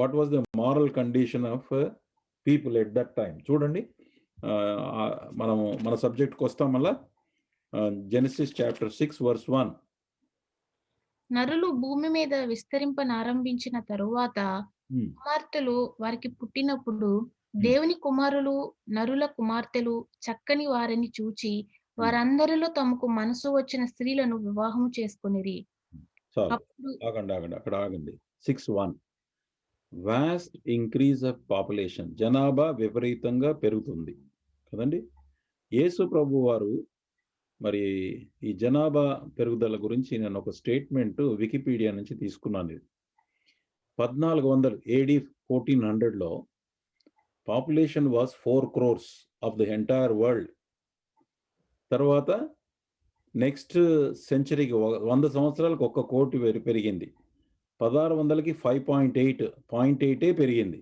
What was the moral condition of people at that time. చూడండి, మనము మన సబ్జెక్ట్కి వస్తాం మళ్ళా. Genesis chapter 6 verse 1. నరులు భూమి మీద విస్తరింపనారంభించిన తరువాత కుమార్తెలు వారికి పుట్టినప్పుడు దేవుని కుమారులు నరుల కుమార్తెలు చక్కని వారిని చూచి వారందరిలో తమకు మనసు వచ్చిన స్త్రీలను వివాహము చేసుకొనిరి. చాలు, అప్పుడు ఆగండి, అక్కడ ఆగండి. 6:1. వాస్ట్ ఇంక్రీజ్ ఆఫ్ పాపులేషన్, జనాభా విపరీతంగా పెరుగుతుంది కదండి. యేసు ప్రభు వారు మరి ఈ జనాభా పెరుగుదల గురించి నేను ఒక స్టేట్మెంట్ వికీపీడియా నుంచి తీసుకున్నాను. 1400 AD 1400లో population was 4 crores of the entire world. తర్వాత నెక్స్ట్ సెంచరీకి 100 సంవత్సరాలకు 1 కోటి పెరిగింది. 1600కి 5.8 పెరిగింది.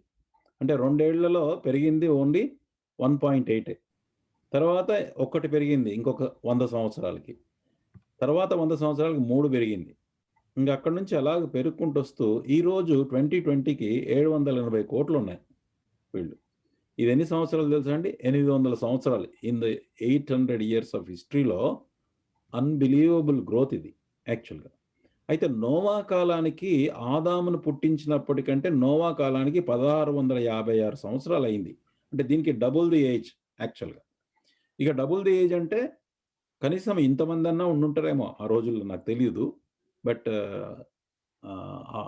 అంటే 2 ఏళ్లలో పెరిగింది ఓన్లీ 1.8. తర్వాత 1 పెరిగింది ఇంకొక 100 సంవత్సరాలకి. తర్వాత 100 సంవత్సరాలకి 3 పెరిగింది. ఇంకా అక్కడి నుంచి అలాగ పెరుగుకుంటూ వస్తూ ఈరోజు 2020కి 780 కోట్లు ఉన్నాయి వీళ్ళు. ఇది ఎన్ని సంవత్సరాలు తెలుసా అండి? 800 సంవత్సరాలు. ఇన్ ద 800 years ఆఫ్ హిస్టరీలో అన్బిలీవబుల్ గ్రోత్ ఇది యాక్చువల్గా. అయితే నోవా కాలానికి ఆదామును పుట్టించినప్పటికంటే నోవా కాలానికి 1656 సంవత్సరాలు అయింది. అంటే దీనికి డబుల్ ది ఏజ్ యాక్చువల్గా. ఇక డబుల్ ది ఏజ్ అంటే కనీసం ఇంతమంది అన్నా ఉండుంటారేమో ఆ రోజుల్లో, నాకు తెలియదు. బట్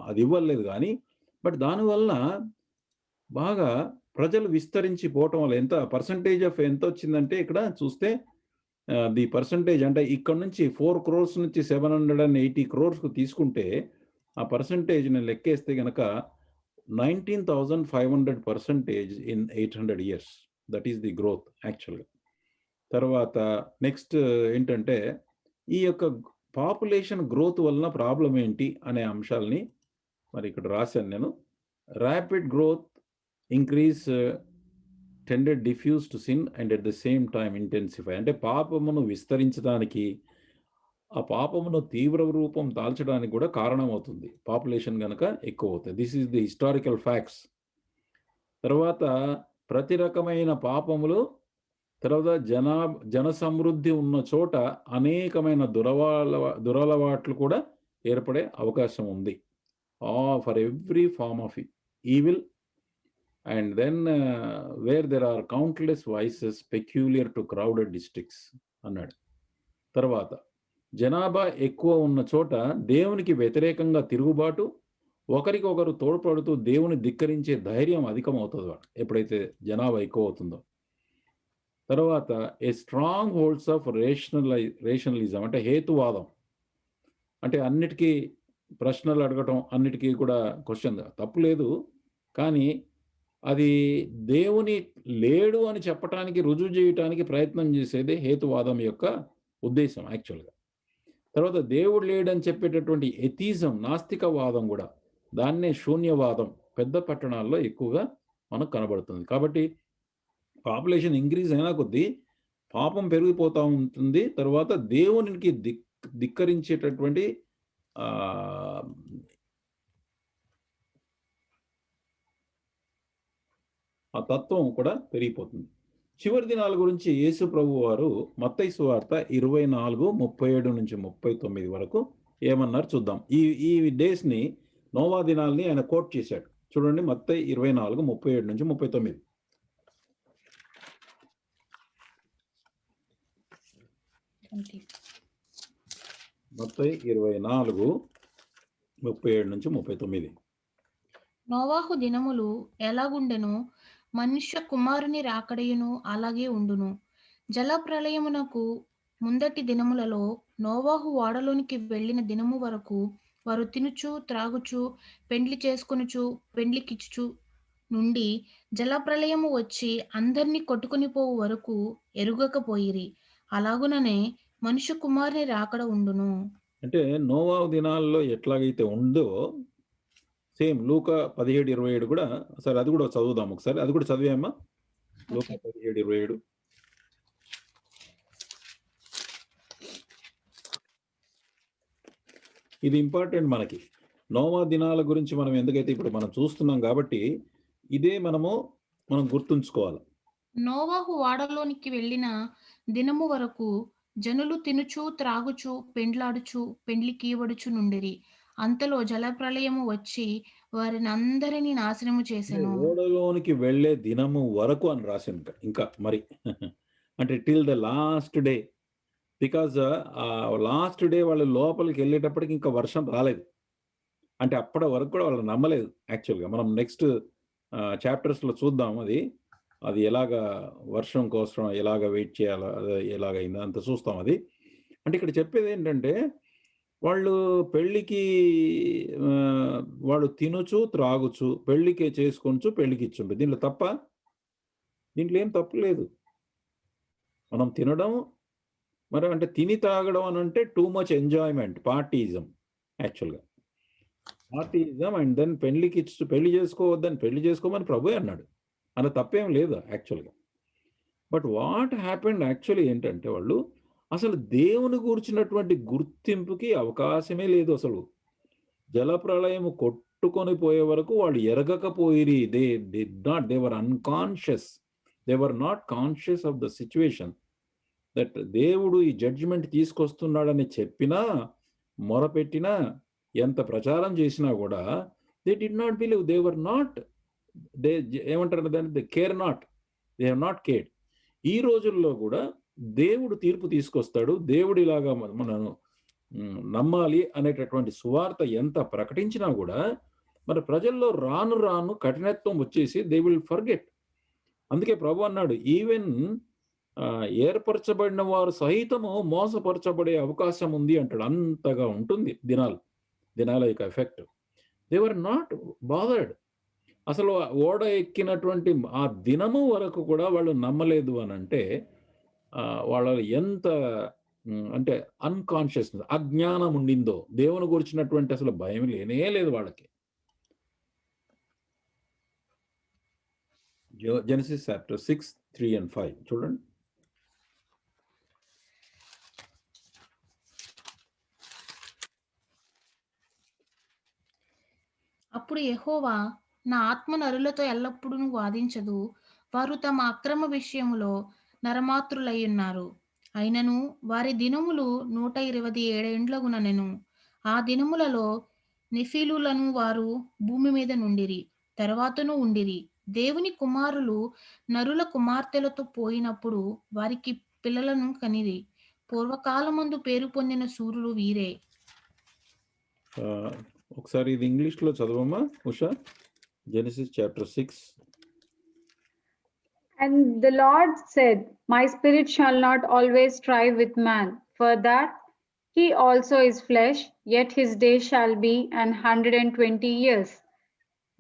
అది ఇవ్వలేదు కానీ. బట్ దానివల్ల బాగా ప్రజలు విస్తరించిపోవటం వల్ల ఎంత పర్సంటేజ్ ఆఫ్ ఎంత వచ్చిందంటే ఇక్కడ చూస్తే ది పర్సంటేజ్ అంటే ఇక్కడ నుంచి 4 crores నుంచి 780 crores తీసుకుంటే ఆ పర్సంటేజ్ నేను లెక్కేస్తే కనుక 19,500% in 800 years. That is the growth యాక్చువల్గా. తర్వాత నెక్స్ట్ ఏంటంటే ఈ యొక్క పాపులేషన్ గ్రోత్ వలన ప్రాబ్లం ఏంటి అనే అంశాలని మరి ఇక్కడ రాశాను నేను. Rapid growth increase tended diffuse to sin and at the same time intensify. అంటే పాపమును విస్తరించడానికి, ఆ పాపమును తీవ్ర రూపం దాల్చడానికి కూడా కారణమవుతుంది పాపులేషన్ కనుక ఎక్కువ అవుతుంది. This is the historical facts. తర్వాత ప్రతి రకమైన పాపములు, తర్వాత జన సమృద్ధి ఉన్న చోట అనేకమైన దురలవాట్లు కూడా ఏర్పడే అవకాశం ఉంది. For every form of evil and then where there are countless voices peculiar to crowded districts అన్నాడు. తర్వాత జనాభా ఎక్కువ ఉన్న చోట దేవునికి వ్యతిరేకంగా తిరుగుబాటు, ఒకరికొకరు తోడ్పడుతూ దేవుని ధిక్కరించే ధైర్యం అధికమవుతుంది ఎప్పుడైతే జనాభా ఎక్కువ అవుతుందో. తర్వాత a strong holds of rationalism అంటే హేతువాదం. అంటే అన్నిటికీ ప్రశ్నలు అడగటం, అన్నిటికీ కూడా క్వశ్చన్ తప్పులేదు, కానీ అది దేవుని లేడు అని చెప్పటానికి, రుజువు చేయటానికి ప్రయత్నం చేసేదే హేతువాదం యొక్క ఉద్దేశం యాక్చువల్గా. తర్వాత దేవుడు లేడని చెప్పేటటువంటి ఎథీజం, నాస్తికవాదం కూడా, దాన్నే శూన్యవాదం పెద్ద పట్టణాల్లో ఎక్కువగా మనకు కనబడుతుంది. కాబట్టి పాపులేషన్ ఇంక్రీజ్ అయినా కొద్దీ పాపం పెరిగిపోతూ ఉంటుంది. తర్వాత దేవునికి ధిక్కరించేటటువంటి ఆ తత్వం కూడా పెరిగిపోతుంది. చివరి దినాల గురించి యేసు ప్రభు వారు మత్తయి సువార్త 24:37 నుంచి 39 వరకు ఏమన్నారు చూద్దాం. ఈ డేస్ని, నోవా దినాల్ని ఆయన కోట్ చేశాడు. చూడండి, మత్తయి 24:37 నుంచి 39. మత్తయి 24:37 నుంచి 39. నోవాహు దినములు ఎలాగుండెనో మనుష్య కుమారుని రాకడయును అలాగే ఉండును. జల ప్రళయమునకు ముందటి దినములలో నోవాహు ఓడలోనికి వెళ్ళిన దినము వరకు వారు తినుచు త్రాగుచు పెండ్లి చేసుకొనుచు పెండ్లికిచ్చుచు నుండి జల ప్రళయము వచ్చి అందరినీ కొట్టుకుని పోవు వరకు ఎరుగకపోయిరి. అలాగుననే మనుష్య కుమారుని రాకడ ఉండును. అంటే నోవాహు దినాల్లో ఎట్లాగైతే ఉందో సేమ్ లూకా 17:27 కూడా. సరే, అది కూడా చదువుదాం ఒకసారి. అది కూడా చదివామా? లూకా 17:27. ఇది ఇంపార్టెంట్ మనకి. నోవా దినాల గురించి మనం ఎందుకైతే ఇప్పుడు మనం చూస్తున్నాం కాబట్టి ఇదే మనం గుర్తుంచుకోవాలి. నోవాహు ఓడలోనికి వెళ్ళిన దినము వరకు జనులు తినుచు, త్రాగుచు, పెండ్లాడుచు, పెండ్లికీయబడుచునుండిరి. అంతలో జలప్రళయము వచ్చి వారినందరినీ నాశనము అంటే చేసెను. ఓడలోనికి వెళ్ళే దినము వరకు అని రాసింది ఇంకా మరి. అంటే till the last day. Because last day వాళ్ళు లోపలికెళ్ళేటప్పటికి ఇంకా వర్షం రాలేదు. అంటే అప్పటి వరకు కూడా వాళ్ళు నమ్మలేదు యాక్చువల్‌గా. మనం నెక్స్ట్ చాప్టర్స్‌లో చూద్దాం అది. అది ఎలాగా వర్షం కోసం ఎలాగా వెయిట్ చేయాలా, ఎలాగయిందో అంతా చూస్తాం అది. అంటే ఇక్కడ చెప్పేదేంటంటే, వాళ్ళు పెళ్ళికి ఆహ్, వాళ్ళు తినుచు, త్రాగుచు, పెళ్ళికి చేసుకొనుచు, పెళ్ళికిచ్చుండు. దీంట్లో తప్పా? దీంట్లో ఏం తప్పు లేదు. మనం తినడం మరి అంటే తిని తాగడం అనంటే టూ మచ్ ఎంజాయ్‌మెంట్, పార్టీయిజం యాక్చువల్‌గా. పార్టీయిజం అండ్ దెన్ పెళ్లి చేసుకోవద్దని పెళ్లి చేసుకోమని ప్రభువే అన్నాడు. అందులో తప్పేం లేదు యాక్చువల్‌గా. బట్ వాట్ హ్యాపెండ్ యాక్చువల్లీ ఏంటంటే వాళ్ళు అసలు దేవుని గూర్చినటువంటి గుర్తింపుకి అవకాశమే లేదు అసలు. జలప్రళయము కొట్టుకొని పోయే వరకు వాళ్ళు ఎరగకపోయిరి. They did not they were unconscious. They were not conscious of the situation. That దేవుడు ఈ జడ్జ్‌మెంట్ తీసుకొస్తున్నాడని చెప్పినా, మొరపెట్టినా, ఎంత ప్రచారం చేసినా గూడా they did not believe. They were not ఏమంటారు దాన్ని? They care not. They have not cared. ఈ రోజుల్లో గూడా దేవుడు తీర్పు తీసుకొస్తాడు. దేవుడు ఇలాగా మనను నమ్మాలి అనేటటువంటి సువార్త ఎంత ప్రకటించినా గూడా, మరి ప్రజల్లో రాను రాను కఠినత్వం వచ్చేసి దే విల్ ఫర్గెట్. అందుకే ప్రభు అన్నాడు ఈవెన్ ఏర్పరచబడిన వారు సహితము మోసపరచబడే అవకాశం ఉంది అంటాడు. అంతగా ఉంటుంది దినాల యొక్క effect. They were not bothered. అసలు ఓడ ఎక్కినటువంటి ఆ దినము వరకు కూడా వాళ్ళు నమ్మలేదు అనంటే వాళ్ళలో ఎంత అంటే అన్‌కాన్షియస్‌నెస్, అజ్ఞానం ఉండిందో, దేవుని గురించినటువంటి అసలు భయం లేనే లేదు వాళ్ళకి. జెనసిస్ చాప్టర్ 6, 3 and 5 చూడండి. అప్పుడు యెహోవా, నా ఆత్మ నరులతో ఎల్లప్పుడూ వాదించదు. వారు తమ అక్రమ విషయములో నరమాత్రులయ్యున్నారు. అయినను వారి దినములు 127 ఏండ్లగుననెను. ఆ దినములలో నెఫీలులను వారు భూమి మీద నుండిరి. తరువాతను ఉండిరి. దేవుని కుమారులు నరుల కుమార్తెలతో పోయినప్పుడు వారికి పిల్లలను కనిరి. పూర్వకాలమందు పేరు పొందిన శూరులు వీరే. ఒకసారి ఇది ఇంగ్లీష్‌లో చదవమ్మా Usha. Genesis chapter 6. And the Lord said, my spirit shall not always strive with man, for that he also is flesh, yet his days shall be 120 years.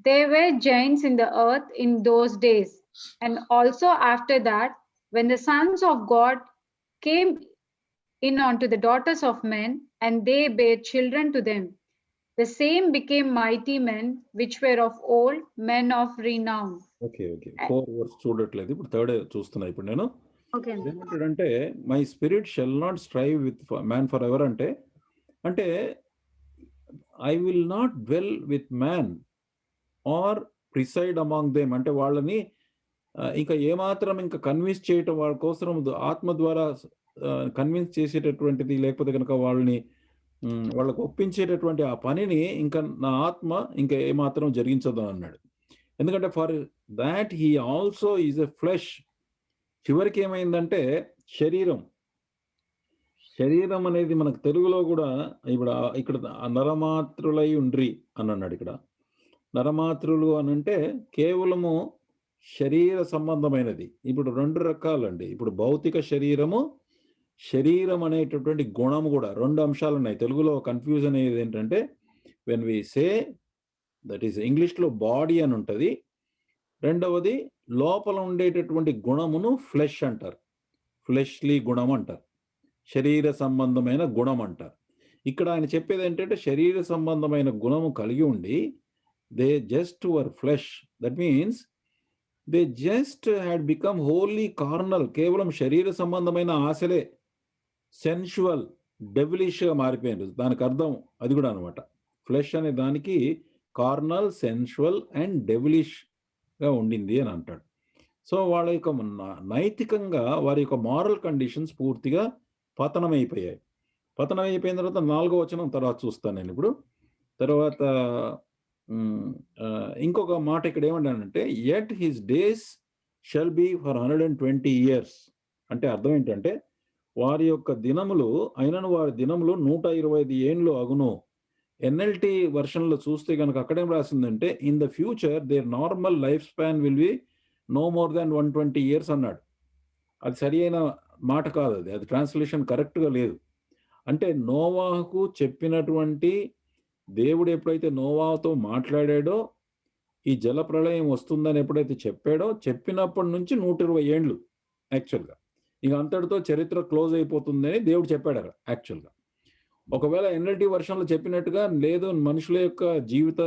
There were giants in the earth in those days, and also after that, when the sons of God came in unto the daughters of men, and they bare children to them. The same became mighty men, which were of old, men of renown. Okay. 4 verse చూడట్లేదు. ఇప్పుడు third చూస్తున్నా ఇప్పుడు నేను. Okay. ఏమంటాడంటే my spirit shall not strive with man for ever అంటే I will not dwell with man or preside among them అంటే వాళ్ళని ఇంకా ఏమాత్రం ఇంకా కన్విన్స్ చేయటం వాళ్ళ కోసం ఆత్మ ద్వారా కన్విన్స్ చేసేటటువంటిది లేకపోతే కనుక వాళ్ళకు ఒప్పించేటటువంటి ఆ పనిని ఇంకా నా ఆత్మ ఇంకా ఏమాత్రం జరిగించదు అన్నాడు. ఎందుకంటే for that he also is a flesh. చివరికి ఏమైందంటే శరీరం అనేది మనకు తెలుగులో కూడా ఇప్పుడు ఇక్కడ నరమాత్రులై ఉండ్రి అని అన్నాడు. ఇక్కడ నరమాత్రులు అనంటే కేవలము శరీర సంబంధమైనది. ఇప్పుడు 2 రకాలండి. ఇప్పుడు భౌతిక శరీరం అనేటటువంటి గుణము కూడా 2 అంశాలు ఉన్నాయి. తెలుగులో కన్ఫ్యూజన్ అయ్యేది ఏంటంటే when we say that is ఇంగ్లీష్‌లో బాడీ అని ఉంటది. రెండవది లోపల ఉండేటటువంటి గుణమును ఫ్లెష్ అంటారు. ఫ్లెష్లీ గుణం అంటారు. శరీర సంబంధమైన గుణం అంటారు. ఇక్కడ ఆయన చెప్పేది ఏంటంటే శరీర సంబంధమైన గుణము కలిగి ఉండి they just were flesh. That means they just had become wholly carnal. కేవలం శరీర సంబంధమైన ఆశలే, సెన్షువల్, డెవిలిష్‌గా మారిపోయారు. దానికి అర్థం అది కూడా అనమాట. ఫ్లెష్ అనే దానికి కార్నల్, సెన్షువల్ అండ్ డెవిలిష్గా ఉండింది అని అంటాడు. సో వాళ్ళ యొక్క నైతికంగా వారి యొక్క మారల్ కండిషన్స్ పూర్తిగా పతనమైపోయాయి. పతనం అయిపోయిన తర్వాత 4వ వచనం తర్వాత చూస్తాను నేను ఇప్పుడు. తర్వాత ఇంకొక మాట ఇక్కడ ఏమంటానంటే, yet his days shall be for 120 years. అంటే అర్థం ఏంటంటే, వారి యొక్క దినములు అయినను వారి దినములు 125 ఏండ్లు అగును. ఎన్ఎల్టీ వెర్షన్‌లో చూస్తే గనక అక్కడేం రాసిందంటే, in the future there normal life span will be no more than 120 years అన్నాడు. అది సరి అయిన మాట కాదది. అది ట్రాన్స్‌లేషన్ కరెక్ట్‌గా లేదు. అంటే నోవాహుకు చెప్పినటువంటి దేవుడు ఎప్పుడైతే నోవాహుతో మాట్లాడాడో, ఈ జలప్రళయం వస్తుందని ఎప్పుడైతే చెప్పాడో, చెప్పినప్పటి నుంచి 120 ఏండ్లు యాక్చువల్‌గా. ఇక అంతటితో చరిత్ర క్లోజ్ అయిపోతుందని దేవుడు చెప్పాడక్కడ యాక్చువల్‌గా. ఒకవేళ ఎన్ఎల్టీ వెర్షన్‌లో చెప్పినట్టుగా లేదు మనుషుల యొక్క జీవిత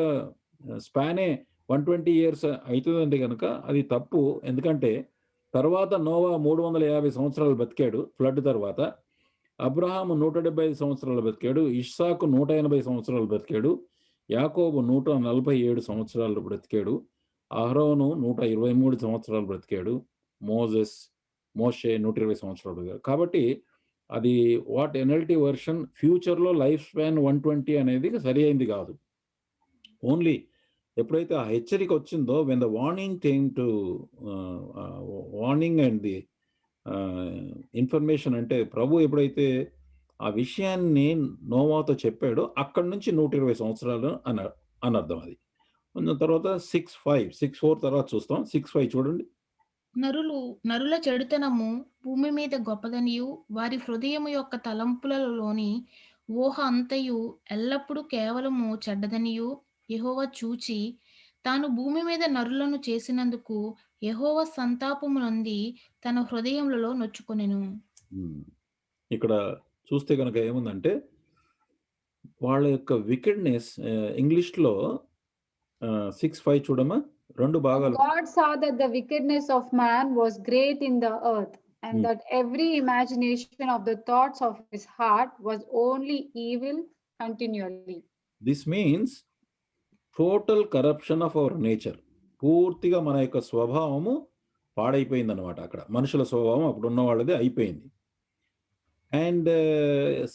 స్పానే 120 ఇయర్స్ అయితదంటే గనక అది తప్పు. ఎందుకంటే తర్వాత నోవా 350 సంవత్సరాలు బతికాడు ఫ్లడ్ తర్వాత. అబ్రహాము 175 సంవత్సరాలు బతికాడు. ఇస్సాకు 180 సంవత్సరాలు బతికాడు. యాకోబు 147 సంవత్సరాలు బ్రతికాడు. అహరోను 123 సంవత్సరాలు బ్రతికాడు. మోషే 120 సంవత్సరాలు బ్రతికాడు. కాబట్టి అది వాట్ ఎన్ఎల్టీ వెర్షన్ ఫ్యూచర్‌లో లైఫ్ స్పాన్ 120 అనేది సరి అయింది కాదు. ఓన్లీ ఎప్పుడైతే ఆ హెచ్చరిక వచ్చిందో when the warning came to warning and the information అంటే ప్రభు ఎప్పుడైతే ఆ విషయాన్ని నోవాతో చెప్పాడో అక్కడి నుంచి 120 సంవత్సరాలు అని అర్థం అది. తర్వాత 6:4 తర్వాత చూస్తాం. 6:5 చూడండి. నరుల చెడుతనము భూమి మీద గొప్పదనియు వారి హృదయము యొక్క తలంపులలోని ఊహ అంతయు ఎల్లప్పుడూ కేవలము చెడ్డదనియు యెహోవా చూచి తాను భూమి మీద నరులను చేసినందుకు యెహోవా సంతాపము నొంది తన హృదయములలో నొచ్చుకొనెను. ఇక్కడ చూస్తే గనక ఏముందంటే వాళ్ళ యొక్క వికెడ్‌నెస్ ఇంగ్లీష్‌లో 6:5 చూడమ్మా. 2 భాగాలు. God saw that the wickedness of man was great in the earth, and that every imagination of the thoughts of his heart was only evil continually. This means total corruption of our nature. పూర్తిగా మన యొక్క స్వభావము పాడైపోయిందనమాట అక్కడ. మనుషుల స్వభావం అప్పుడున్న వాళ్ళది అయిపోయింది. అండ్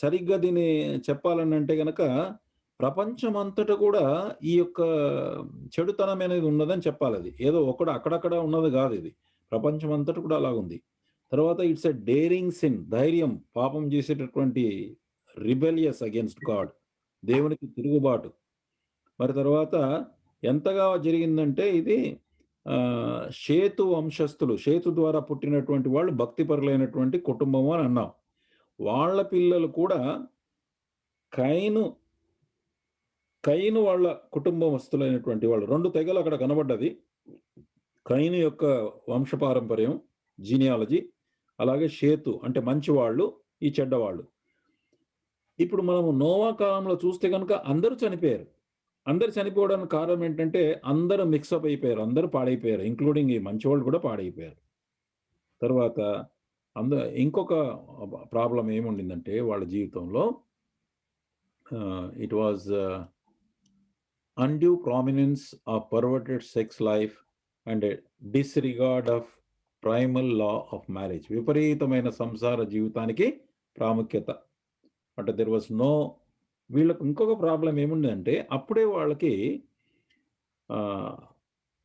సరిగ్గా దీన్ని చెప్పాలనంటే గనక ప్రపంచమంతటా కూడా ఈ యొక్క చెడుతనం అనేది ఉన్నదని చెప్పాలది. ఏదో అక్కడక్కడ ఉన్నది కాదు ఇది. ప్రపంచమంతటా కూడా అలాగుంది. తర్వాత ఇట్స్ ఎ డేరింగ్ సిన్, ధైర్యం, పాపం చేసేటటువంటి రిబెలియస్ అగైన్స్ట్ గాడ్, దేవునికి తిరుగుబాటు. మరి తర్వాత ఎంతగా జరిగిందంటే ఇది షేతు వంశస్థులు, షేతు ద్వారా పుట్టినటువంటి వాళ్ళు భక్తిపరులైనటువంటి కుటుంబము అని అన్నాం. వాళ్ళ పిల్లలు కూడా కయీను వాళ్ళ కుటుంబస్తులైనటువంటి వాళ్ళు. 2 తెగలు అక్కడ కనబడ్డది. కయీను యొక్క వంశపారంపర్యం, జీనియాలజీ, అలాగే షేతు అంటే మంచివాళ్ళు, ఈ చెడ్డవాళ్ళు. ఇప్పుడు మనము నోవా కాలంలో చూస్తే కనుక అందరూ చనిపోయారు. అందరు చనిపోవడానికి కారణం ఏంటంటే అందరూ మిక్సప్ అయిపోయారు, అందరూ పాడైపోయారు, ఇంక్లూడింగ్ ఈ మంచివాళ్ళు కూడా పాడైపోయారు. తర్వాత ఇంకొక ప్రాబ్లం ఏముండిందంటే వాళ్ళ జీవితంలో it was undue prominence of perverted sex life and a disregard of primal law of marriage. విపరీతమైన సంసార జీవితానికి ప్రాముఖ్యత. అంటే దెర్ వాజ్ నో, వీళ్ళకు ఇంకొక ప్రాబ్లం ఏముందంటే అప్పుడే వాళ్ళకి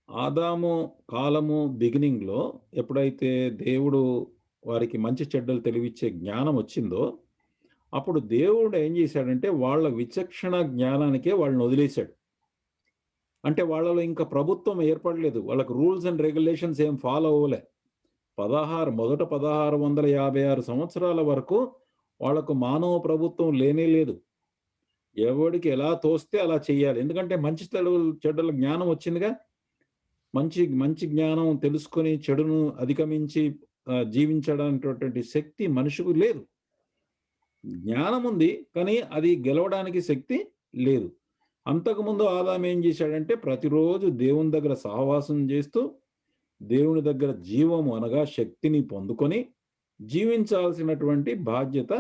ఆదాము కాలము బిగినింగ్లో ఎప్పుడైతే దేవుడు వారికి మంచి చెడ్డలు తెలివిచ్చే జ్ఞానం వచ్చిందో అప్పుడు దేవుడు ఏం చేశాడంటే వాళ్ళ విచక్షణ జ్ఞానానికే వాళ్ళని వదిలేశాడు. అంటే వాళ్ళలో ఇంకా ప్రభుత్వం ఏర్పడలేదు, వాళ్ళకు రూల్స్ అండ్ రెగ్యులేషన్స్ ఏం ఫాలో అవ్వలే. మొదట 1656 సంవత్సరాల వరకు వాళ్లకు మానవ ప్రభుత్వం లేనే లేదు. ఎవడికి ఎలా తోస్తే అలా చెయ్యాలి. ఎందుకంటే మంచి చెడ్డల జ్ఞానం వచ్చిందిగా. మంచి జ్ఞానం తెలుసుకొని చెడును అధిగమించి జీవించడానికి శక్తి మనిషికి లేదు. జ్ఞానం ఉంది కానీ అది గెలవడానికి శక్తి లేదు. అంతకుముందు ఆదాము ఏం చేశాడంటే ప్రతిరోజు దేవుని దగ్గర సహవాసం చేస్తూ దేవుని దగ్గర జీవము అనగా శక్తిని పొందుకొని జీవించాల్సినటువంటి బాధ్యత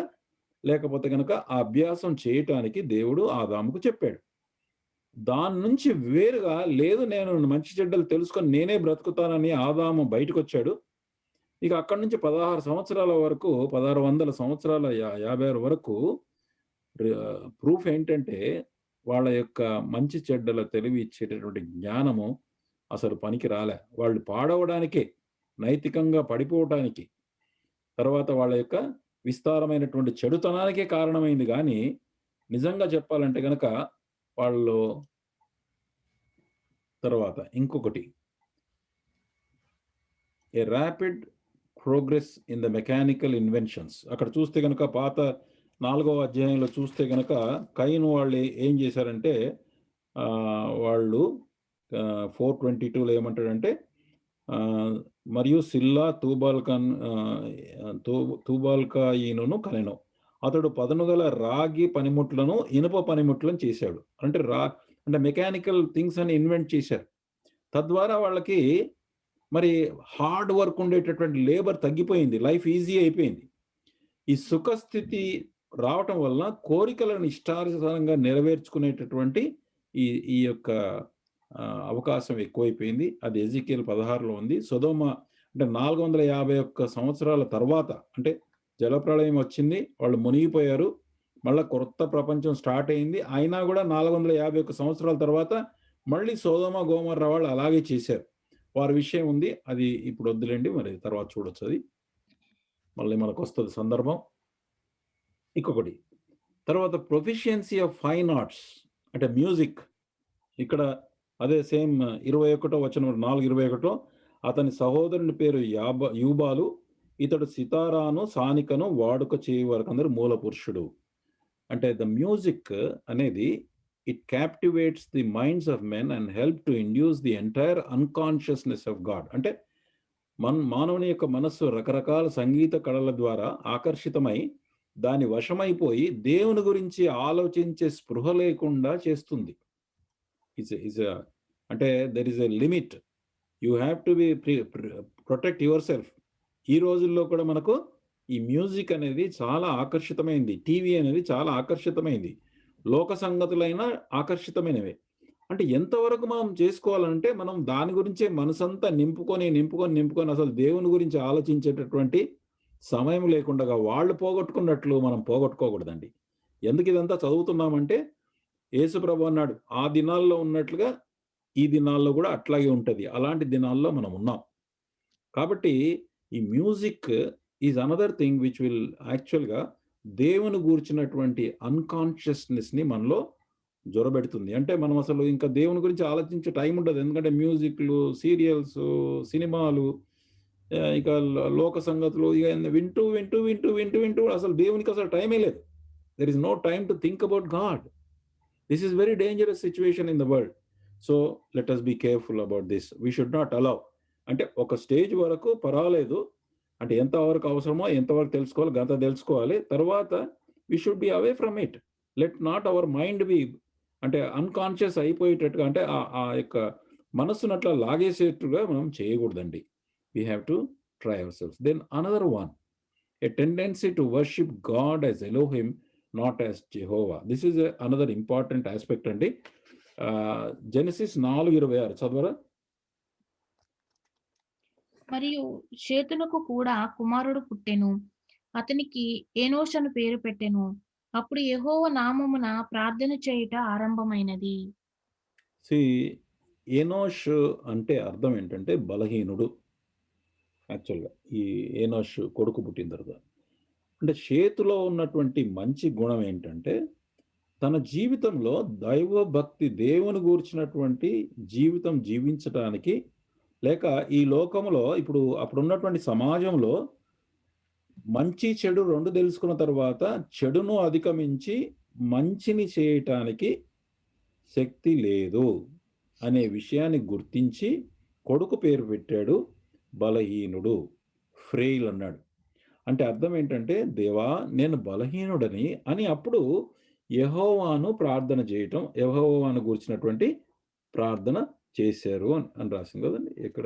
లేకపోతే కనుక ఆ అభ్యాసం చేయటానికి దేవుడు ఆదాముకు చెప్పాడు. దాని నుంచి వేరుగా లేదు, నేను మంచి చెడ్డలు తెలుసుకొని నేనే బ్రతుకుతానని ఆదాము బయటకు వచ్చాడు. ఇక అక్కడి నుంచి 16 సంవత్సరాల వరకు, 1600 సంవత్సరాల 56 వరకు ప్రూఫ్ ఏంటంటే వాళ్ళ యొక్క మంచి చెడ్డల తెలివి ఇచ్చేటటువంటి జ్ఞానము అసలు పనికి రాలే. వాళ్ళు పాడవడానికే, నైతికంగా పడిపోవటానికి, తర్వాత వాళ్ళ యొక్క విస్తారమైనటువంటి చెడుతనానికే కారణమైంది గానీ, నిజంగా చెప్పాలంటే గనక వాళ్ళు తర్వాత ఇంకొకటి, a rapid progress in the mechanical inventions. అక్కడ చూస్తే గనక పాత 4వ అధ్యాయంలో చూస్తే గనక కయీను వాళ్ళు ఏం చేశారంటే వాళ్ళు 4:22లో ఏమంటాడంటే మరియు సిల్లా తూబాల్కాయినును కనెను. అతడు పదునుగల రాగి పనిముట్లను, ఇనుప పనిముట్లను చేశాడు. అంటే మెకానికల్ థింగ్స్ అని ఇన్వెంట్ చేశారు. తద్వారా వాళ్ళకి మరి హార్డ్ వర్క్ ఉండేటటువంటి లేబర్ తగ్గిపోయింది, లైఫ్ ఈజీ అయిపోయింది. ఈ సుఖస్థితి రావటం వల్ల కోరికలను ఇష్టానుసారంగా నెరవేర్చుకునేటటువంటి ఈ యొక్క అవకాశం ఎక్కువైపోయింది. అది ఎజెకియల్ 16లో ఉంది. సొదొమ అంటే 451 సంవత్సరాల తర్వాత, అంటే జలప్రళయం వచ్చింది, వాళ్ళు మునిగిపోయారు, మళ్ళీ కొత్త ప్రపంచం స్టార్ట్ అయింది. అయినా కూడా 451 సంవత్సరాల తర్వాత మళ్ళీ సొదొమ గొమొర్రా వాళ్ళు అలాగే చేశారు. వారి విషయం ఉంది, అది ఇప్పుడు వద్దులేండి, మరి తర్వాత చూడొచ్చు, అది మళ్ళీ మనకు వస్తుంది సందర్భం. ఇంకొకటి తర్వాత ప్రొఫిషియన్సీ ఆఫ్ ఫైన్ ఆర్ట్స్ అంటే మ్యూజిక్. ఇక్కడ అదే సేమ్ 21వ వచనం 4:21లో అతని సహోదరుని పేరు యూబాలు, ఇతడు సితారాను సానికను వాడుక చేయు వరకు అందరూ మూల పురుషుడు. అంటే ద మ్యూజిక్ అనేది it captivates the minds of men and help to induce the entire unconsciousness of God. అంటే మానవుని యొక్క మనస్సు రకరకాల సంగీత కళల ద్వారా ఆకర్షితమై దాని వశమైపోయి దేవుని గురించి ఆలోచించే స్పృహ లేకుండా చేస్తుంది. అంటే there is a limit, you have to be protect your self. ఈ రోజుల్లో కూడా మనకు ఈ మ్యూజిక్ అనేది చాలా ఆకర్షితమైంది, టీవీ అనేది చాలా ఆకర్షితమైంది, లోక సంగతులైన ఆకర్షితమైనవే. అంటే ఎంతవరకు మనం చేసుకోవాలంటే మనం దాని గురించే మనసంతా నింపుకొని అసలు దేవుని గురించి ఆలోచించేటటువంటి సమయం లేకుండా వాళ్ళు పోగొట్టుకున్నట్లు మనం పోగొట్టుకోకూడదండి. ఎందుకు ఇదంతా చదువుతున్నామంటే యేసుప్రభు అన్నాడు, ఆ దినాల్లో ఉన్నట్లుగా ఈ దినాల్లో కూడా అట్లాగే ఉంటుంది, అలాంటి దినాల్లో మనం ఉన్నాం. కాబట్టి ఈ music is another thing which will యాక్చువల్గా దేవుని గూర్చినటువంటి అన్కాన్షియస్నెస్ని మనలో జొరబెడుతుంది. అంటే మనం అసలు ఇంకా దేవుని గురించి ఆలోచించే టైం ఉండదు. ఎందుకంటే మ్యూజిక్లు, సీరియల్స్, సినిమాలు, ఇక లోక సంగతులు ఇక వింటూ అసలు దేవునికి అసలు టైమే లేదు. There is no time to think about God. This is very dangerous situation in the world. So let us be careful about this. We should not allow. అంటే ఒక స్టేజ్ వరకు పర్వాలేదు, అంటే ఎంతవరకు అవసరమో ఎంతవరకు తెలుసుకోవాలి గంత తెలుసుకోవాలి. తర్వాత we should be away from it. Let not our mind be అంటే అన్కాన్షియస్ అయిపోయేటట్టుగా, అంటే ఆ యొక్క మనస్సును అట్లా లాగేసేట్టుగా మనం చేయకూడదండి. We have to try ourselves. Then another one, a tendency to worship God as Elohim, not as Jehovah. This is another important aspect అండి. జెనసిస్ 4:26 చదవరా? మరియు షేతునకు కూడా కుమారుడు పుట్టెను, అతనికి ఏనోష్ అని పేరు పెట్టెను. అప్పుడు యెహోవా నామమున ప్రార్థన చేయుట ఆరంభమైనది. ఏనోష్ అంటే అర్థం ఏంటంటే బలహీనుడు. యాక్చువల్గా ఈ ఏనోష్ కొడుకు పుట్టిన తర్వాత, అంటే షేతులో ఉన్నటువంటి మంచి గుణం ఏంటంటే తన జీవితంలో దైవభక్తి, దేవుని గూర్చినటువంటి జీవితం జీవించడానికి, లేక ఈ లోకంలో ఇప్పుడు అప్పుడున్నటువంటి సమాజంలో మంచి చెడు రెండు తెలుసుకున్న తర్వాత చెడును అధిగమించి మంచిని చేయటానికి శక్తి లేదు అనే విషయాన్ని గుర్తించి కొడుకు పేరు పెట్టాడు బలహీనుడు, ఫ్రెయిల్ అన్నాడు. అంటే అర్థం ఏంటంటే దేవా నేను బలహీనుడని అని అప్పుడు యెహోవాను ప్రార్థన చేయటం, యెహోవాను గురించినటువంటి ప్రార్థన చేశారు అని రాసింది కదండి. ఇక్కడ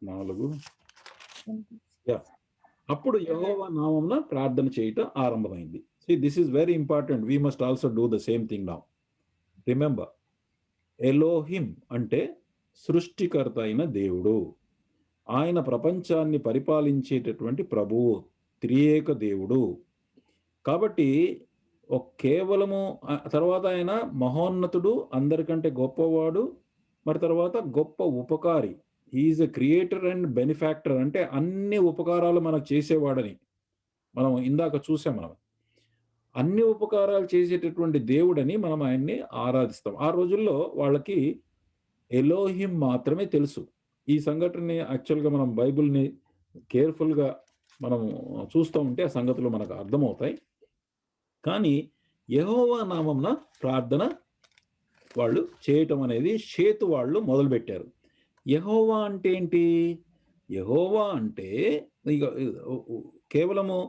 4 అప్పుడు యెహోవా నామమున ప్రార్థన చేయటం ఆరంభమైంది. See, this is very important. We must also do the same thing now. Remember, Elohim అంటే సృష్టికర్త అయిన దేవుడు, ఆయన ప్రపంచాన్ని పరిపాలించేటటువంటి ప్రభువు, త్రియేక దేవుడు. కాబట్టి కేవలము తర్వాత ఆయన మహోన్నతుడు, అందరికంటే గొప్పవాడు, మరి తర్వాత గొప్ప ఉపకారి. Is a creator and benefactor, అంటే అన్ని ఉపకారాలు మనకు చేసేవాడని మనం ఇందాక చూసాం. మనం అన్ని ఉపకారాలు చేసేటటువంటి దేవుడని మనం ఆయన్ని ఆరాధిస్తాం. ఆ రోజుల్లో వాళ్ళకి ఎలోహిం మాత్రమే తెలుసు. ఈ సంఘటనని యాక్చువల్గా మనం బైబిల్ని కేర్ఫుల్గా మనం చూస్తూ ఉంటే ఆ సంగతులు మనకు అర్థమవుతాయి. కానీ యెహోవా నామమున ప్రార్థన వాళ్ళు చేయటం అనేది షేతు వాళ్ళు మొదలుపెట్టారు. యెహోవా అంటే ఏంటి? యెహోవా అంటే ఇక కేవలము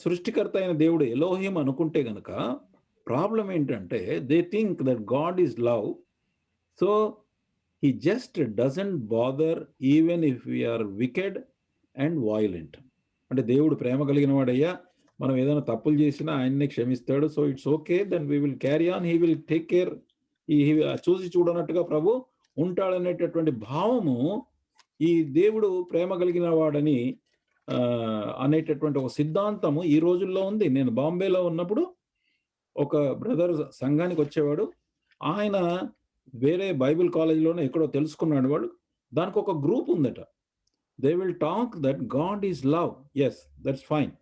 సృష్టికర్త అయిన దేవుడు ఎలోహిం అనుకుంటే గనక ప్రాబ్లం ఏంటంటే they think that God is love, so he just doesn't bother even if we are wicked and violent. అంటే దేవుడు ప్రేమ కలిగిన వాడయ్యా, మనం ఏదైనా తప్పులు చేసినా ఆయన్నే క్షమిస్తాడు, so it's okay, then we will carry on, he will take care. ఈ చూసి చూడనట్టుగా ప్రభు ఉంటాడనేటటువంటి భావము ఈ దేవుడు ప్రేమ కలిగిన వాడని అనేటటువంటి ఒక సిద్ధాంతము ఈ రోజుల్లో ఉంది. నేను బాంబేలో ఉన్నప్పుడు ఒక బ్రదర్ సంఘానికి వచ్చేవాడు, ఆయన వేరే బైబిల్ కాలేజీలోనే ఎక్కడో తెలుసుకున్నాడు వాడు. దానికి ఒక గ్రూప్ ఉందట. They will talk that God is love. Yes, that's fine.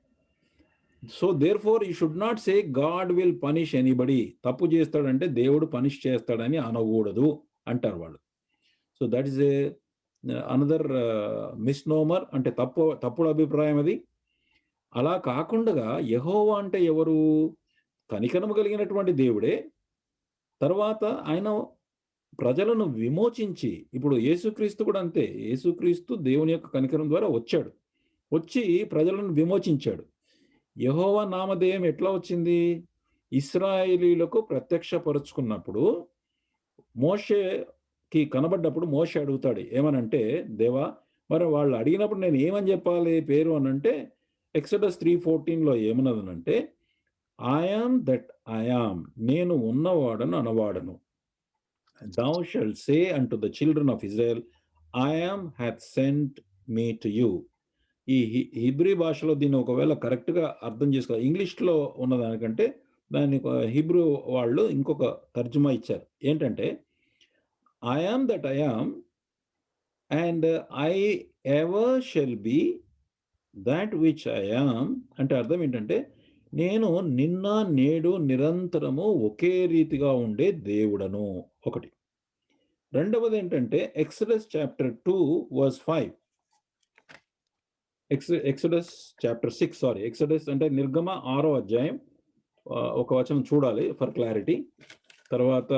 So therefore you should not say God will punish anybody. తప్పు చేస్తాడంటే దేవుడు పనిష్ చేస్తాడని అనకూడదు అంటారు వాళ్ళు. So that is a another misnomer, అంటే తప్పుడు అభిప్రాయం అది. అలా కాకుండా యెహోవా అంటే ఎవరు? కనికరము కలిగినటువంటి దేవుడే. తర్వాత ఆయన ప్రజలను విమోచించి, ఇప్పుడు యేసుక్రీస్తు కూడా అంతే. యేసుక్రీస్తు దేవుని యొక్క కనికరం ద్వారా వచ్చాడు, వచ్చి ప్రజలను విమోచించాడు. యెహోవా నామధేయం ఎట్లా వచ్చింది? ఇశ్రాయేలీయులకు ప్రత్యక్షపరుచుకున్నప్పుడు మోషేకి కనబడ్డప్పుడు మోషే అడుగుతాడు ఏమనంటే, దేవా మరి వాళ్ళు అడిగినప్పుడు నేను ఏమని చెప్పాలి పేరు అనంటే, ఎక్సోడస్ 3:14 ఏమన్నదనంటే, I am that I am, నేను ఉన్నవాడను అనవాడను. thou shalt say unto the children of Israel, I am hath sent me to you. ఈ హిబ్రీ భాషలో దీన్ని ఒకవేళ కరెక్ట్గా అర్థం చేసుకో, ఇంగ్లీష్లో ఉన్నదానికంటే దాన్ని హిబ్రూ వాళ్ళు ఇంకొక తర్జుమా ఇచ్చారు. ఏంటంటే, I am that I am and I ever shall be that which I am. అంటే అర్థం ఏంటంటే, నేను నిన్న నేడు నిరంతరము ఒకే రీతిగా ఉండే దేవుడను ఒకటి. రెండవది ఏంటంటే exodus chapter 2:5, exodus chapter 6, exodus అంటే నిర్గమ 6వ అధ్యాయం ఒక వచనం చూడాలి ఫర్ క్లారిటీ. తర్వాత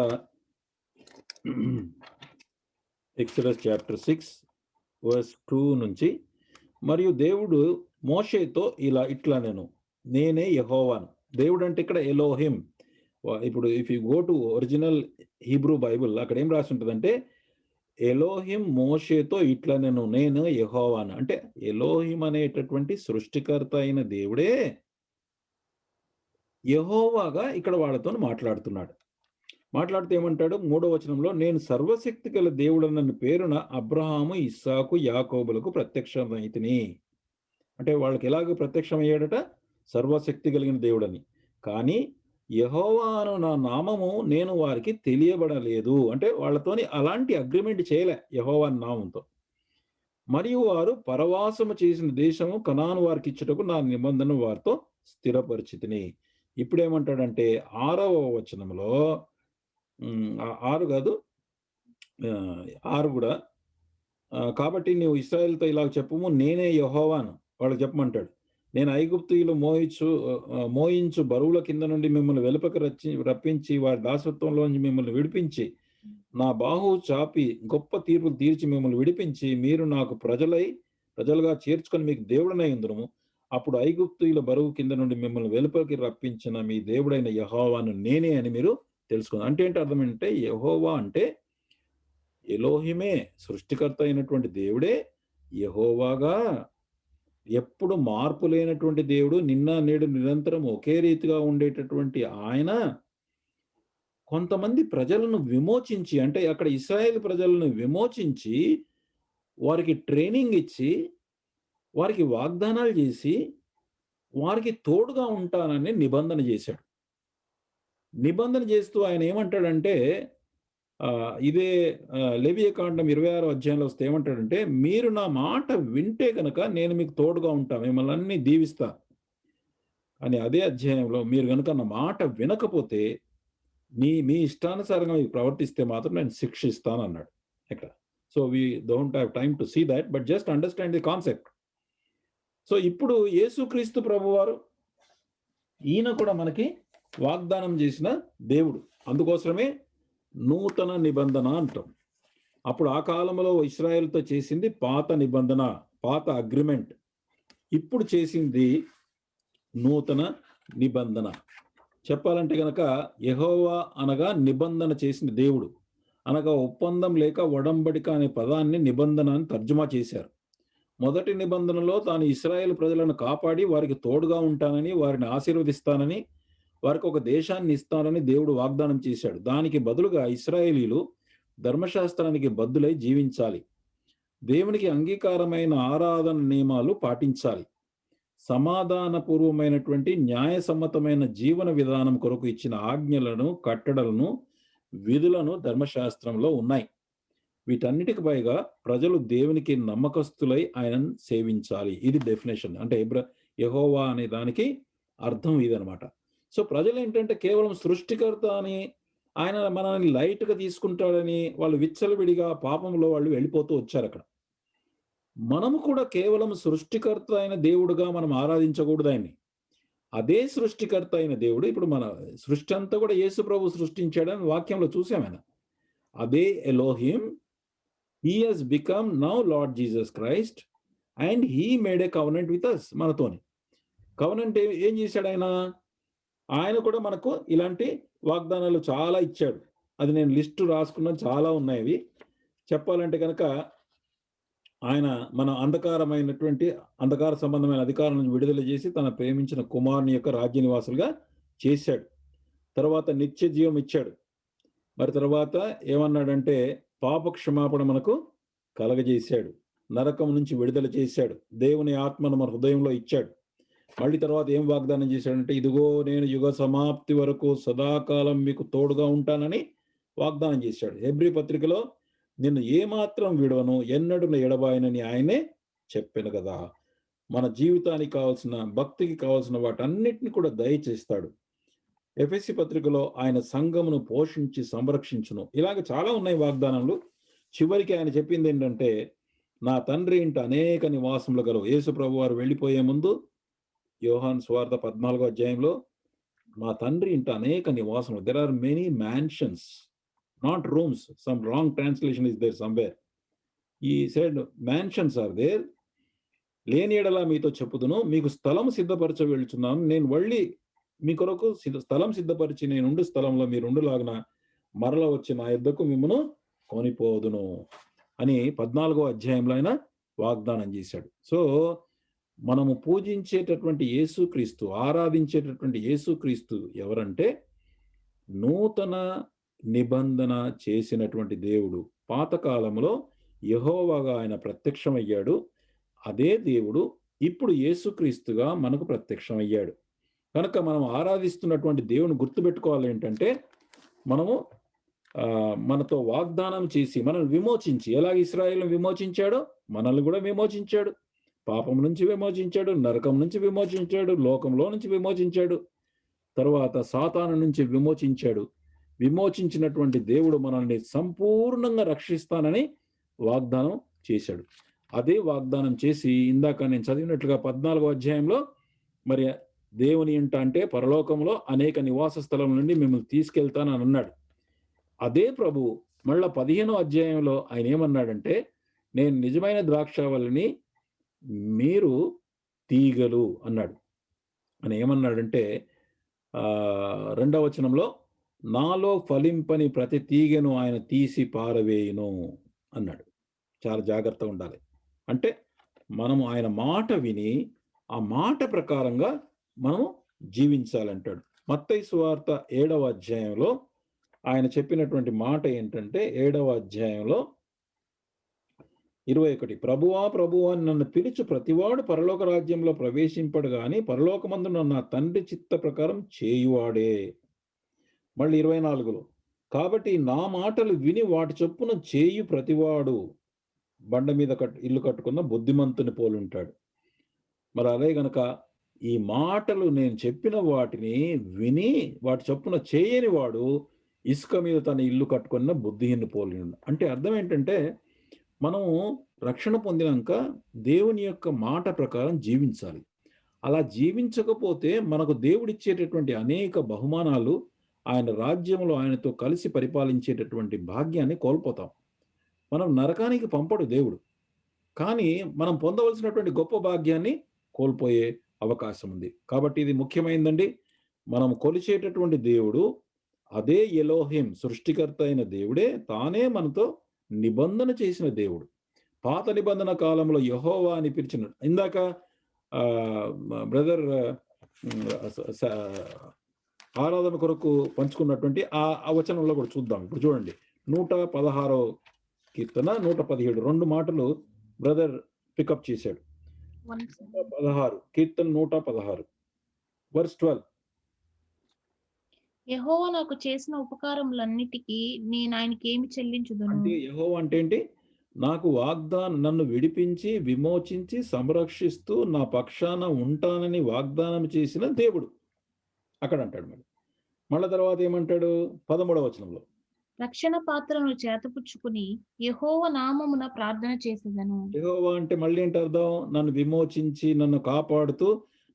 ఎక్సోడస్ చాప్టర్ 6:2 నుంచి, మరియు దేవుడు మోషేతో ఇట్లా నేనే యెహోవాను. దేవుడు అంటే ఇక్కడ ఎలోహిం. ఇప్పుడు if you go to original Hebrew Bible, అక్కడ ఏం రాసి ఉంటుందంటే, ఎలోహిం మోషేతో ఇట్లా నేను యెహోవాను. అంటే ఎలోహిం అనేటటువంటి సృష్టికర్త అయిన దేవుడే యెహోవాగా ఇక్కడ వాళ్ళతో మాట్లాడుతున్నాడు. మాట్లాడుతూ ఏమంటాడు 3వ వచనంలో, నేను సర్వశక్తి గల దేవుడన్న పేరున అబ్రహాము, ఇస్సాకు, యాకోబులకు ప్రత్యక్షమైతిని. అంటే వాళ్ళకి ఎలాగ ప్రత్యక్షమయ్యాడట? సర్వశక్తి కలిగిన దేవుడని. కానీ యెహోవాను నా నామము నేను వారికి తెలియబడలేదు, అంటే వాళ్ళతోని అలాంటి అగ్రిమెంట్ చేయలే యెహోవా నామంతో. మరియు వారు పరవాసము చేసిన దేశము కనాను వారికి ఇచ్చుటకు నా నిబంధన వారితో స్థిరపరిచితిని. ఇప్పుడేమంటాడంటే 6వ వచనంలో, 6 కాదు 6 కూడా, కాబట్టి నీవు ఇశ్రాయేలుతో ఇలా చెప్పుము, నేనే యెహోవాను వాళ్ళకి చెప్పమంటాడు. నేను ఐగుప్తీయులు మోయించు బరువుల కింద నుండి మిమ్మల్ని వెలుపకి రప్పించి వారి దాసత్వంలోంచి మిమ్మల్ని విడిపించి, నా బాహు చాపి గొప్ప తీర్పులు తీర్చి మిమ్మల్ని విడిపించి, మీరు నాకు ప్రజలుగా చేర్చుకొని మీకు దేవుడనై ఉందును. అప్పుడు ఐగుప్తీయుల బరువు కింద నుండి మిమ్మల్ని వెలుపలికి రప్పించిన మీ దేవుడైన యెహోవాను నేనే అని మీరు తెలుసుకున్నారు. అంటే ఏంటి అర్థం? అంటే యెహోవా అంటే ఎలోహిమే, సృష్టికర్త అయినటువంటి దేవుడే యెహోవాగా ఎప్పుడు మార్పు లేనటువంటి దేవుడు, నిన్న నేడు నిరంతరం ఒకే రీతిగా ఉండేటటువంటి ఆయన కొంతమంది ప్రజలను విమోచించి, అంటే అక్కడ ఇశ్రాయేలు ప్రజలను విమోచించి, వారికి ట్రైనింగ్ ఇచ్చి, వారికి వాగ్దానాలు చేసి, వారికి తోడుగా ఉంటానని నిబంధన చేశాడు. నిబంధన చేస్తూ ఆయన ఏమంటాడంటే ఇదే లేవియకాండం 26వ అధ్యాయంలో వస్తే ఏమంటాడంటే, మీరు నా మాట వింటే గనక నేను మీకు తోడుగా ఉంటా, మిమ్మల్ని అన్ని దీవిస్తా. అని అదే అధ్యాయంలో మీరు గనుక నా మాట వినకపోతే, మీ ఇష్టానుసారంగా మీరు ప్రవర్తిస్తే మాత్రం నేను శిక్షిస్తాను అన్నాడు ఇక్కడ. So we don't have time to see that, but just understand the concept. So ఇప్పుడు యేసుక్రీస్తు ప్రభువారు, ఈయన కూడా మనకి వాగ్దానం చేసిన దేవుడు. అందుకోసమే నూతన నిబంధన అంటాం. అప్పుడు ఆ కాలంలో ఇశ్రాయేలుతో చేసింది పాత నిబంధన, పాత అగ్రిమెంట్. ఇప్పుడు చేసింది నూతన నిబంధన. చెప్పాలంటే గనక యెహోవా అనగా నిబంధన చేసిన దేవుడు, అనగా ఒప్పందం లేక ఒడంబడిక అనే పదాన్ని నిబంధన అని తర్జుమా చేశారు. మొదటి నిబంధనలో తాను ఇశ్రాయేలు ప్రజలను కాపాడి వారికి తోడుగా ఉంటానని, వారిని ఆశీర్వదిస్తానని, వారికి ఒక దేశాన్ని ఇస్తానని దేవుడు వాగ్దానం చేశాడు. దానికి బదులుగా ఇశ్రాయేలీలు ధర్మశాస్త్రానికి బద్దులై జీవించాలి, దేవునికి అంగీకారమైన ఆరాధన నియమాలు పాటించాలి, సమాధానపూర్వమైనటువంటి న్యాయసమ్మతమైన జీవన విధానం కొరకు ఇచ్చిన ఆజ్ఞలను, కట్టడలను, విధులను ధర్మశాస్త్రంలో ఉన్నాయి. వీటన్నిటికి పైగా ప్రజలు దేవునికి నమ్మకస్తులై ఆయనను సేవించాలి. ఇది డెఫినేషన్. అంటే యెహోవా అనే దానికి అర్థం ఇదనమాట. సో ప్రజలు ఏంటంటే కేవలం సృష్టికర్త అని, ఆయన మనల్ని లైట్గా తీసుకుంటాడని వాళ్ళు విచ్చలవిడిగా పాపంలో వాళ్ళు వెళ్ళిపోతూ వచ్చారు అక్కడ. మనము కూడా కేవలం సృష్టికర్త అయిన దేవుడుగా మనం ఆరాధించకూడదు ఆయన్ని. అదే సృష్టికర్త అయిన దేవుడు, ఇప్పుడు మన సృష్టి అంతా కూడా యేసు ప్రభు సృష్టించాడని వాక్యంలో చూసామైనా. అదే Elohim, he has become now Lord Jesus Christ and he made a covenant with us. మనతోని కవనెంట్ ఏం చేశాడు ఆయన? ఆయన కూడా మనకు ఇలాంటి వాగ్దానాలు చాలా ఇచ్చాడు. అది నేను లిస్టు రాసుకున్నాను, చాలా ఉన్నాయి అవి. చెప్పాలంటే కనుక ఆయన మన అంధకార సంబంధమైన అధికారం నుంచి విడుదల చేసి తన ప్రేమించిన కుమారుని యొక్క రాజ్య నివాసులుగా చేశాడు. తర్వాత నిత్య జీవం ఇచ్చాడు. మరి తర్వాత ఏమన్నాడంటే పాప క్షమాపణ మనకు కలగజేశాడు, నరకం నుంచి విడుదల చేశాడు, దేవుని ఆత్మను మన హృదయంలో ఇచ్చాడు. మళ్ళీ తర్వాత ఏం వాగ్దానం చేశాడంటే, ఇదిగో నేను యుగ సమాప్తి వరకు సదాకాలం మీకు తోడుగా ఉంటానని వాగ్దానం చేశాడు. హెబ్రీ పత్రికలో నిన్ను ఏమాత్రం విడవను, ఎన్నడూ ఎడబాయనని ఆయనే చెప్పాను కదా. మన జీవితానికి కావాల్సిన, భక్తికి కావాల్సిన వాటన్నిటిని కూడా దయచేస్తాడు. ఎఫెసీ పత్రికలో ఆయన సంఘమును పోషించి సంరక్షించును. ఇలాగ చాలా ఉన్నాయి వాగ్దానాలు. చివరికి ఆయన చెప్పింది ఏంటంటే, నా తండ్రి ఇంట అనేక నివాసములు గలవు. యేసు ప్రభు వారు వెళ్ళిపోయే ముందు యోహాను సువార్త 14వ అధ్యాయంలో, మా తండ్రి ఇంట అనేక నివాసములు, there are many mansions, not rooms. Some wrong translation is there somewhere. He said mansions are there. లేని ఎడల మీతో చెప్పుదును, మీకు స్థలం సిద్ధపరచ వెళ్తున్నాను. నేను వెళ్ళి మీ కొరకు స్థలం సిద్ధపరిచి నేనుండు స్థలంలో మీరుండులాగున మరల వచ్చి నా యొద్దకు మిమ్మను కొనిపోదును అని 14వ అధ్యాయంలో ఆయన వాగ్దానం చేశాడు. సో మనము పూజించేటటువంటి యేసుక్రీస్తు, ఆరాధించేటటువంటి యేసుక్రీస్తు ఎవరంటే నూతన నిబంధన చేసినటువంటి దేవుడు. పాతకాలంలో యెహోవాగా ఆయన ప్రత్యక్షమయ్యాడు. అదే దేవుడు ఇప్పుడు యేసుక్రీస్తుగా మనకు ప్రత్యక్షమయ్యాడు. కనుక మనం ఆరాధిస్తున్నటువంటి దేవుని గుర్తుపెట్టుకోవాలి ఏంటంటే, మనము మనతో వాగ్దానం చేసి మనల్ని విమోచించి, ఎలాగ ఇశ్రాయేలును విమోచించాడో మనల్ని కూడా విమోచించాడు. పాపం నుంచి విమోచించాడు, నరకం నుంచి విమోచించాడు, లోకంలో నుంచి విమోచించాడు, తరువాత సాతాను నుంచి విమోచించాడు. విమోచించినటువంటి దేవుడు మనల్ని సంపూర్ణంగా రక్షిస్తానని వాగ్దానం చేశాడు. అదే వాగ్దానం చేసి ఇందాక నేను చదివినట్లుగా 14వ అధ్యాయంలో, మరి దేవుని ఇంట అంటే పరలోకంలో అనేక నివాస స్థలం నుండి మిమ్మల్ని తీసుకెళ్తానని అన్నాడు. అదే ప్రభు మళ్ళా 15వ అధ్యాయంలో ఆయన ఏమన్నాడంటే, నేను నిజమైన ద్రాక్షావల్లిని, మీరు తీగలు అన్నాడు. ఆయన ఏమన్నాడంటే 2వ వచనంలో, నాలో ఫలింపని ప్రతి తీగను ఆయన తీసి పారవేయును అన్నాడు. చాలా జాగ్రత్తగా ఉండాలి. అంటే మనము ఆయన మాట విని ఆ మాట ప్రకారంగా మనం జీవించాలంటాడు. మత్తయి సువార్త 7వ అధ్యాయంలో ఆయన చెప్పినటువంటి మాట ఏంటంటే 7వ అధ్యాయంలో 21, ప్రభువా ప్రభువా అని నన్ను పిలుచు ప్రతివాడు పరలోక రాజ్యంలో ప్రవేశింపడు గాని పరలోకమందున్న నా తండ్రి చిత్త ప్రకారం చేయువాడే. మళ్ళీ 24లో, కాబట్టి నా మాటలు విని వాటి చొప్పున చేయు ప్రతివాడు బండ మీద ఇల్లు కట్టుకున్న బుద్ధిమంతుని పోలుంటాడు. మరి అదే గనక ఈ మాటలు నేను చెప్పిన వాటిని విని వాటి చొప్పున చేయని వాడు ఇసుక మీద తన ఇల్లు కట్టుకున్న బుద్ధిహీనుని పోలి. అంటే అర్థం ఏంటంటే, మనము రక్షణ పొందినాక దేవుని యొక్క మాట ప్రకారం జీవించాలి. అలా జీవించకపోతే మనకు దేవుడిచ్చేటటువంటి అనేక బహుమానాలు, ఆయన రాజ్యంలో ఆయనతో కలిసి పరిపాలించేటటువంటి భాగ్యాన్ని కోల్పోతాం. మనం నరకానికి పంపడు దేవుడు, కానీ మనం పొందవలసినటువంటి గొప్ప భాగ్యాన్ని కోల్పోయే అవకాశం ఉంది. కాబట్టి ఇది ముఖ్యమైందండి. మనం కొలిచేటటువంటి దేవుడు అదే ఎలోహిం, సృష్టికర్త అయిన దేవుడే, తానే మనతో నిబంధన చేసిన దేవుడు. పాత నిబంధన కాలంలో యెహోవా అని పిలిచిన, ఇందాక బ్రదర్ ఆరాధన కొరకు పంచుకున్నటువంటి ఆ వచనంలో కూడా చూద్దాం. ఇప్పుడు చూడండి, 116వ కీర్తన 117 2 మాటలు బ్రదర్ పికప్ చేశాడు. 116 కీర్తన 116 వర్స్ 12. యెహోవా నాకు చేసిన ఉపకారములన్నిటికీ నేను ఆయనకి ఏమి చెల్లించుదును? అంటే యెహోవా అంటే ఏంటి? నాకు నన్ను విడిపించి విమోచించి సంరక్షిస్తూ నా పక్షాన ఉంటానని వాగ్దానం చేసిన దేవుడు అక్కడ అంటాడు. మళ్ళీ తర్వాత ఏమంటాడు 13వ వచనంలో, రక్షణ పాత్రను చేతపుచ్చుకుని యెహోవా నామమున ప్రార్థన చేసేదను. యెహోవా అంటే మళ్ళీ ఏంటి అర్థం? నన్ను విమోచించి నన్ను కాపాడుతూ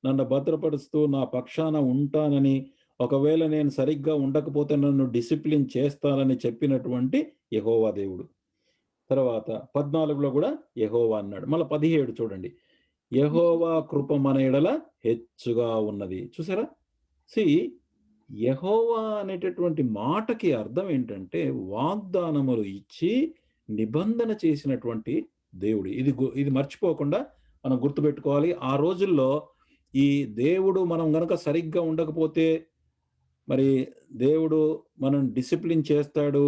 నన్ను భద్రపరుస్తూ నా పక్షాన ఉంటానని, ఒకవేళ నేను సరిగ్గా ఉండకపోతే నన్ను డిసిప్లిన్ చేస్తానని చెప్పినటువంటి యెహోవా దేవుడు. తర్వాత 14లో కూడా యెహోవా అన్నాడు. మళ్ళీ 17 చూడండి, యెహోవా కృప మన ఎడల హెచ్చుగా ఉన్నది. చూసారా? యెహోవా అనేటటువంటి మాటకి అర్థం ఏంటంటే, వాగ్దానములు ఇచ్చి నిబంధన చేసినటువంటి దేవుడు. ఇది మర్చిపోకుండా మనం గుర్తుపెట్టుకోవాలి. ఆ రోజుల్లో ఈ దేవుడు మనం గనక సరిగ్గా ఉండకపోతే మరి దేవుడు మనం డిసిప్లిన్ చేస్తాడు,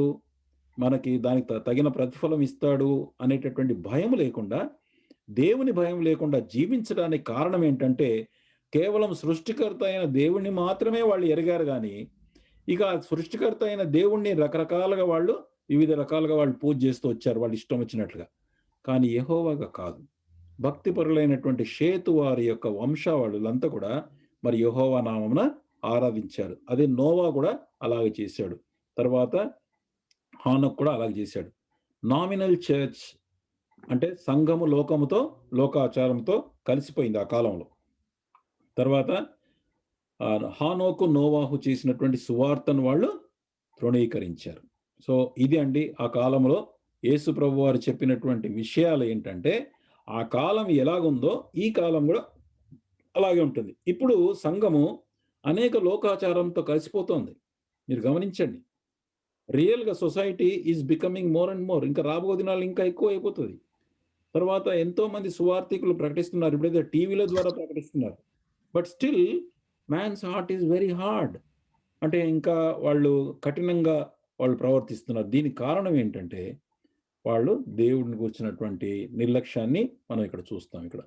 మనకి దానికి తగిన ప్రతిఫలం ఇస్తాడు అనేటటువంటి భయం లేకుండా, దేవుని భయం లేకుండా జీవించడానికి కారణం ఏంటంటే, కేవలం సృష్టికర్త అయిన దేవుణ్ణి మాత్రమే వాళ్ళు ఎరిగారు కానీ, ఇక సృష్టికర్త అయిన దేవుణ్ణి రకరకాలుగా వివిధ రకాలుగా వాళ్ళు పూజ చేస్తూ వచ్చారు, వాళ్ళు ఇష్టం వచ్చినట్లుగా. కానీ యెహోవాగా కాదు. భక్తిపరులైనటువంటి షేతు వారి యొక్క వంశావళులంతా కూడా మరి యెహోవా నామమున ఆరాధించారు. అదే నోవా కూడా అలాగే చేశాడు. తర్వాత హానోక్ కూడా అలాగే చేశాడు. నామినల్ చర్చ్ అంటే సంఘము లోకాచారంతో కలిసిపోయింది ఆ కాలంలో. తర్వాత హానోకు నోవాహు చేసినటువంటి సువార్తను వాళ్ళు తృణీకరించారు. సో ఇది అండి ఆ కాలంలో యేసు ప్రభు వారు చెప్పినటువంటి విషయాలు ఏంటంటే, ఆ కాలం ఎలాగుందో ఈ కాలం కూడా అలాగే ఉంటుంది. ఇప్పుడు సంఘము అనేక లోకాచారంతో కలిసిపోతుంది. మీరు గమనించండి, రియల్గా society is becoming more and more. ఇంకా రాబోయే దినాలు ఇంకా ఎక్కువ అయిపోతుంది. తర్వాత ఎంతో మంది సువార్థికులు ప్రకటిస్తున్నారు, ఇప్పుడైతే టీవీల ద్వారా ప్రకటిస్తున్నారు. But still man's heart is very hard. అంటే ఇంకా వాళ్ళు కఠినంగా ప్రవర్తిస్తున్నారు. దీనికి కారణం ఏంటంటే, వాళ్ళు దేవుడిని గురించినటువంటి నిర్లక్ష్యాన్ని మనం ఇక్కడ చూస్తాం. ఇక్కడ